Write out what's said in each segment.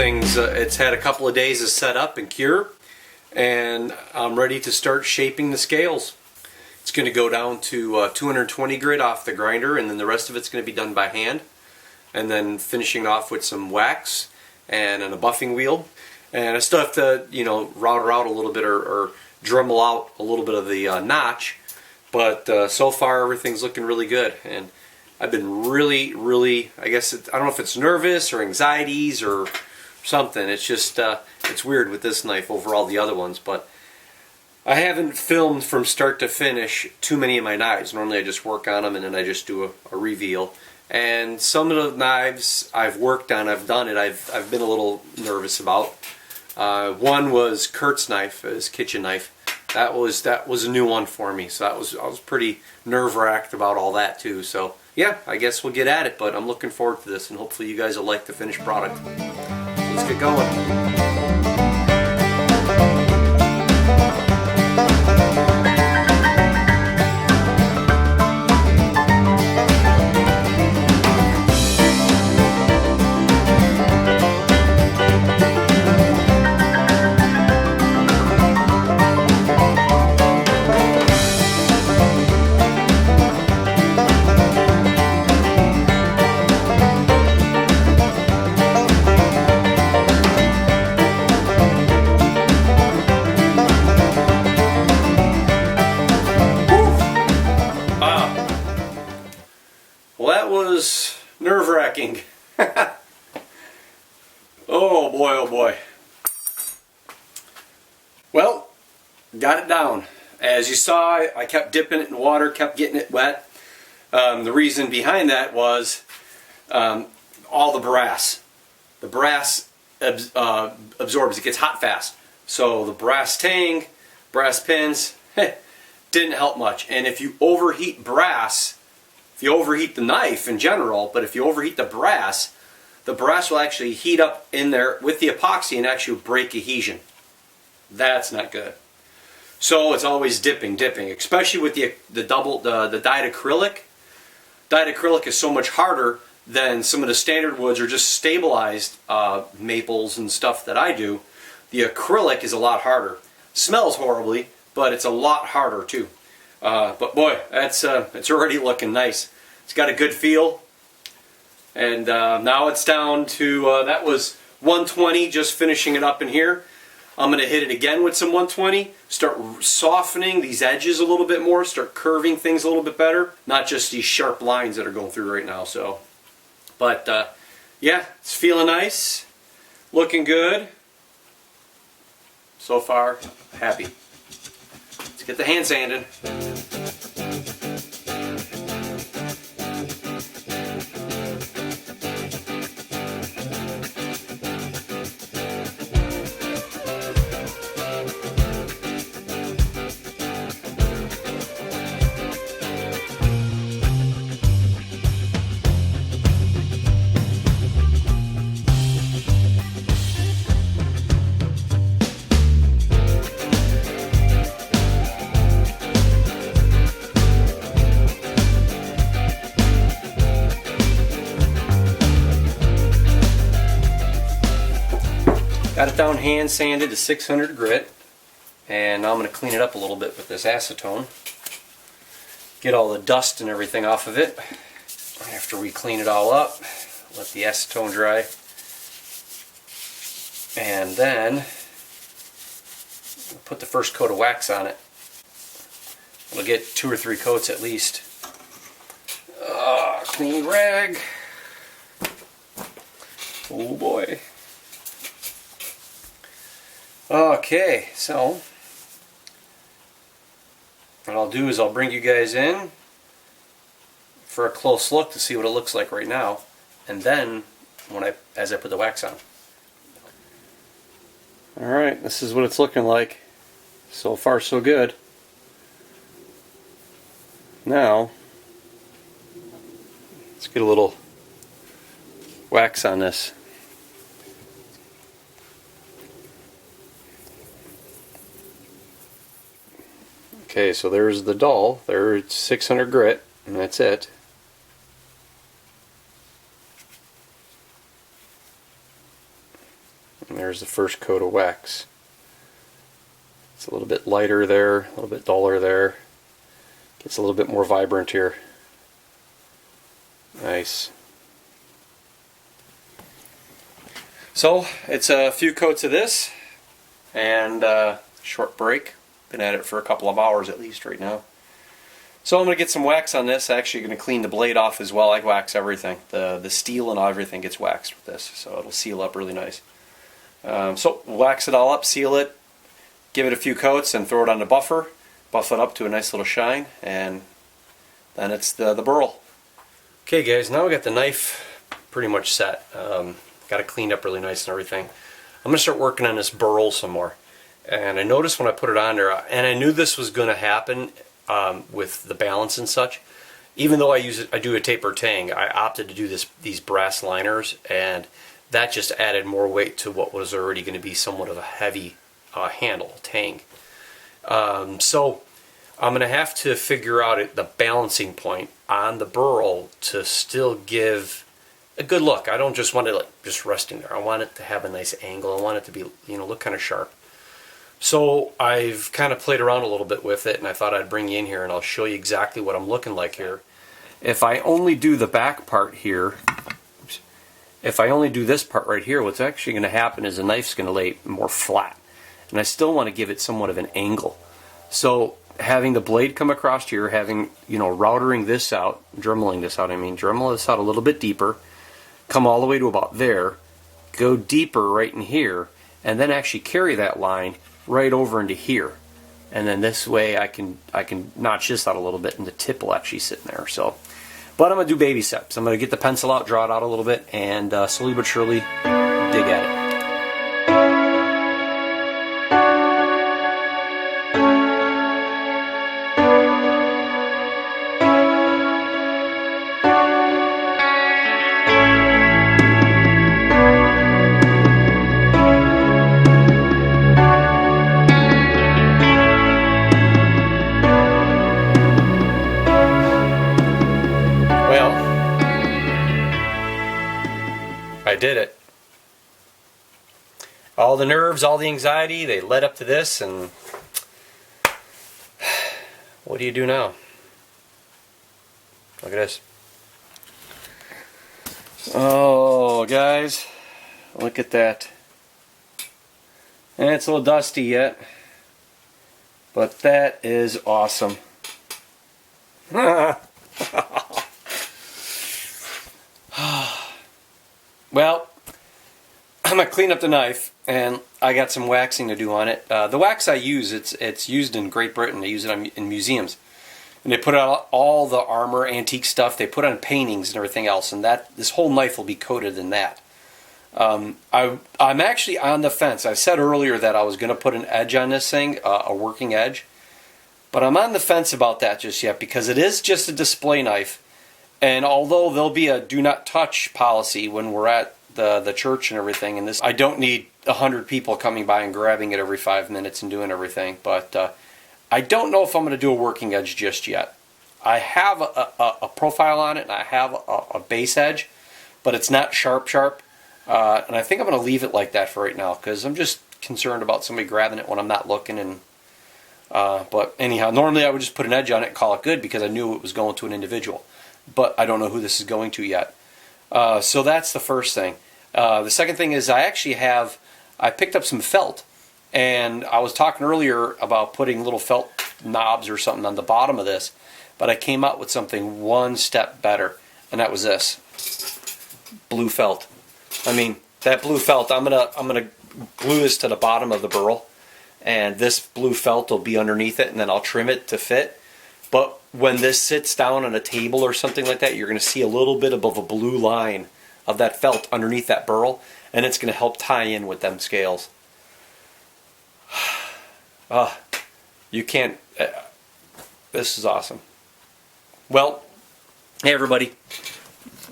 everything's it's had a couple of days to set up and cure, and I'm ready to start shaping the scales. It's going to go down to 220 grit off the grinder, and then the rest of it's going to be done by hand, and then finishing off with some wax and a buffing wheel. And I still have to, you know, route her out a little bit, or Dremel out a little bit of the notch, but so far everything's looking really good. And I've been really, I guess I don't know if it's nervous or anxieties or something. It's just it's weird with this knife over all the other ones, but I haven't filmed from start to finish too many of my knives. Normally I just work on them and then I just do a reveal. And some of the knives I've worked on, I've done it, I've been a little nervous about. One was Kurt's knife, his kitchen knife. That was a new one for me, so I was pretty nerve-wracked about all that too. So yeah, I guess we'll get at it, but I'm looking forward to this, and hopefully you guys will like the finished product. Let's get going. Well, that was nerve-wracking. Oh boy, oh boy. Well, got it down. As you saw, I kept dipping it in water, kept getting it wet. The reason behind that was all the brass. The brass absorbs, it gets hot fast. So the brass tang, brass pins, didn't help much. And if you overheat brass, if you overheat the knife in general, but if you overheat the brass will actually heat up in there with the epoxy and actually break adhesion. That's not good. So it's always dipping, especially with the dyed acrylic. Dyed acrylic is so much harder than some of the standard woods or just stabilized maples and stuff that I do. The acrylic is a lot harder. Smells horribly, but it's a lot harder too. But boy, it's already looking nice. It's got a good feel. And now it's down to, that was 120, just finishing it up in here. I'm going to hit it again with some 120, start softening these edges a little bit more, start curving things a little bit better. Not just these sharp lines that are going through right now. So, but yeah, it's feeling nice, looking good. So far, happy. Let's get the hand sanded. Got it down hand sanded to 600 grit, and now I'm going to clean it up a little bit with this acetone. Get all the dust and everything off of it. After we clean it all up, let the acetone dry, and then put the first coat of wax on it. We'll get 2 or 3 coats at least. Clean rag. Oh boy. Okay, so what I'll do is I'll bring you guys in for a close look to see what it looks like right now, and then as I put the wax on. Alright, this is what it's looking like. So far so good. Now let's get a little wax on this. Okay, so there's the dull. There's 600 grit, and that's it. the first coat of wax. It's a little bit lighter there, a little bit duller there. Gets a little bit more vibrant here. Nice. So it's a few coats of this and short break. Been at it for a couple of hours at least right now. So I'm going to get some wax on this. Actually going to clean the blade off as well. I wax everything. The steel and everything gets waxed with this, so it'll seal up really nice. So wax it all up, seal it, give it a few coats, and throw it on the buffer. Buff it up to a nice little shine, and then it's the burl. Okay guys, now we got the knife pretty much set. Got it cleaned up really nice and everything. I'm going to start working on this burl some more. And I noticed when I put it on there, and I knew this was going to happen with the balance and such. Even though I do a taper tang, I opted to do these brass liners, and that just added more weight to what was already going to be somewhat of a heavy handle tang. So I'm going to have to figure out the balancing point on the burl to still give a good look. I don't just want it like just resting there. I want it to have a nice angle. I want it to be, look kind of sharp. So I've kind of played around a little bit with it, and I thought I'd bring you in here and I'll show you exactly what I'm looking like here. If I only do the back part here, if I only do this part right here, what's actually going to happen is the knife's going to lay more flat. And I still want to give it somewhat of an angle. So having the blade come across here, having, routering this out, dremeling this out, dremel this out a little bit deeper, come all the way to about there, go deeper right in here, and then actually carry that line right over into here. And then this way I can notch this out a little bit and the tip will actually sit in there. So, but I'm going to do baby steps. I'm going to get the pencil out, draw it out a little bit, and slowly but surely dig at it. I did it. All the nerves, all the anxiety, they led up to this, and what do you do now? Look at this. Oh, guys, look at that. And it's a little dusty yet, but that is awesome. Well, I'm going to clean up the knife, and I got some waxing to do on it. The wax I use, it's used in Great Britain. They use it in museums. And they put out all the armor, antique stuff. They put on paintings and everything else, and this whole knife will be coated in that. I'm actually on the fence. I said earlier that I was going to put an edge on this thing, a working edge. But I'm on the fence about that just yet, because it is just a display knife. And although there'll be a do not touch policy when we're at the church and everything, and this, I don't need 100 people coming by and grabbing it every 5 minutes and doing everything. But I don't know if I'm going to do a working edge just yet. I have a profile on it, and I have a base edge, but it's not sharp. And I think I'm going to leave it like that for right now, because I'm just concerned about somebody grabbing it when I'm not looking. And but anyhow, normally I would just put an edge on it and call it good, because I knew it was going to an individual. But I don't know who this is going to yet. So that's the first thing. The second thing is I picked up some felt. And I was talking earlier about putting little felt knobs or something on the bottom of this. But I came out with something one step better. And that was this. Blue felt. That blue felt, I'm gonna glue this to the bottom of the burl. And this blue felt will be underneath it, and then I'll trim it to fit. But when this sits down on a table or something like that, you're going to see a little bit above a blue line of that felt underneath that burl, and it's going to help tie in with them scales. You can't... this is awesome. Well, hey everybody.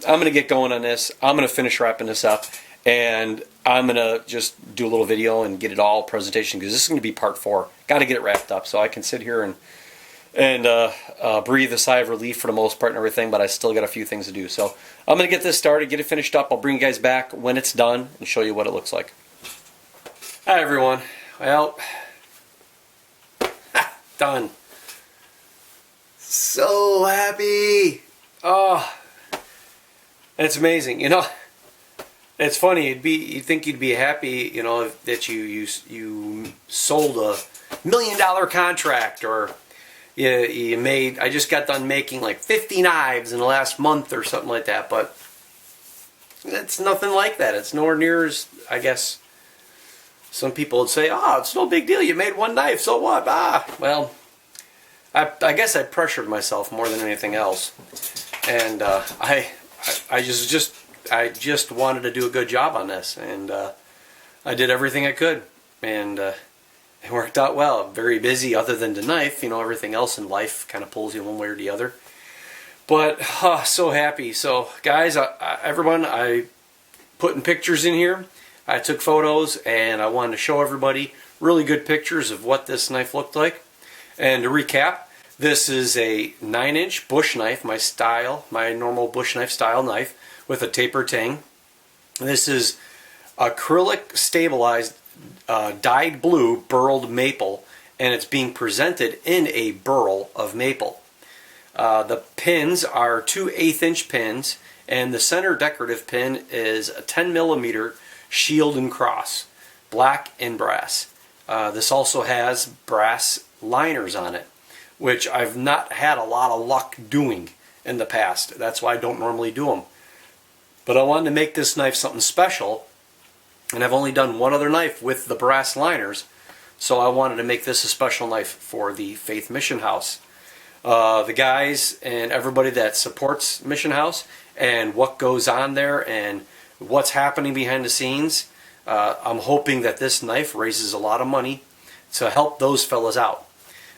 I'm going to get going on this. I'm going to finish wrapping this up, and I'm going to just do a little video and get it all presentation, because this is going to be part 4. Got to get it wrapped up so I can sit here and breathe a sigh of relief for the most part and everything, but I still got a few things to do. So I'm going to get this started, get it finished up. I'll bring you guys back when it's done and show you what it looks like. Hi everyone. Well, done. So happy. Oh, it's amazing. You know, it's funny. You'd think you'd be happy, you know, that you sold $1 million contract, or you made. I just got done making like 50 knives in the last month or something like that. But it's nothing like that. It's nowhere near as, I guess, some people would say, "Oh, it's no big deal. You made one knife, so what?" Well, I guess I pressured myself more than anything else, and I just wanted to do a good job on this, and I did everything I could, and it worked out well. I'm very busy, other than the knife. You know, everything else in life kind of pulls you one way or the other. But so happy. So, guys, everyone, I put in pictures in here. I took photos, and I wanted to show everybody really good pictures of what this knife looked like. And to recap, this is a 9-inch bush knife, my normal bush knife style knife with a taper tang. This is acrylic stabilized dyed blue burled maple, and it's being presented in a burl of maple. The pins are 2 1/8-inch pins, and the center decorative pin is a 10mm shield and cross, black and brass. This also has brass liners on it, which I've not had a lot of luck doing in the past. That's why I don't normally do them. But I wanted to make this knife something special, and I've only done one other knife with the brass liners, so I wanted to make this a special knife for the Faith Mission House. The guys and everybody that supports Mission House and what goes on there and what's happening behind the scenes, I'm hoping that this knife raises a lot of money to help those fellas out.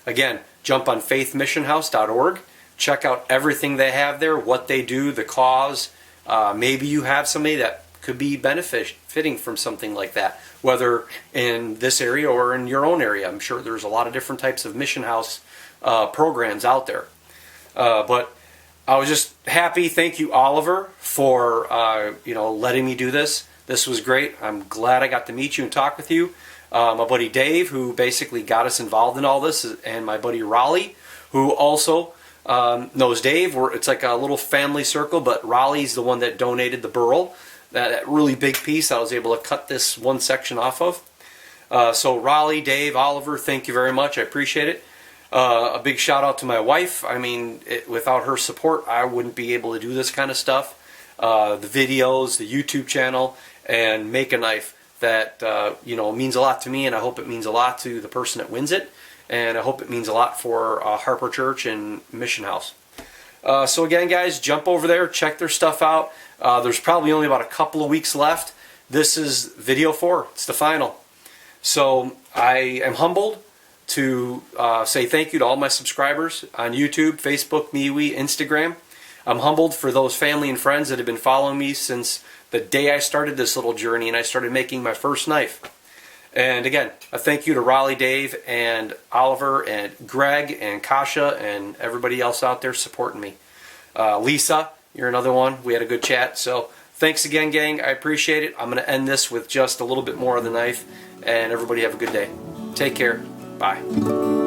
Again, jump on faithmissionhouse.org, check out everything they have there, what they do, the cause. Maybe you have somebody that could be benefiting from something like that, whether in this area or in your own area. I'm sure there's a lot of different types of Mission House programs out there. But I was just happy. Thank you, Oliver, for letting me do this. This was great. I'm glad I got to meet you and talk with you. My buddy Dave, who basically got us involved in all this, and my buddy Raleigh, who also knows Dave. It's like a little family circle, but Raleigh's the one that donated the burl, that really big piece I was able to cut this one section off of. So Raleigh, Dave, Oliver, thank you very much. I appreciate it. A big shout out to my wife. I mean, without her support, I wouldn't be able to do this kind of stuff. The videos, the YouTube channel, and make a knife that means a lot to me, and I hope it means a lot to the person that wins it, and I hope it means a lot for Harper Church and Mission House. So again, guys, jump over there, check their stuff out. There's probably only about a couple of weeks left. This is video 4. It's the final. So I am humbled to say thank you to all my subscribers on YouTube, Facebook, MeWe, Instagram. I'm humbled for those family and friends that have been following me since the day I started this little journey and I started making my first knife. And again, a thank you to Raleigh, Dave, and Oliver, and Greg, and Kasha, and everybody else out there supporting me. Lisa, you're another one. We had a good chat. So thanks again, gang. I appreciate it. I'm going to end this with just a little bit more of the knife. And everybody have a good day. Take care. Bye.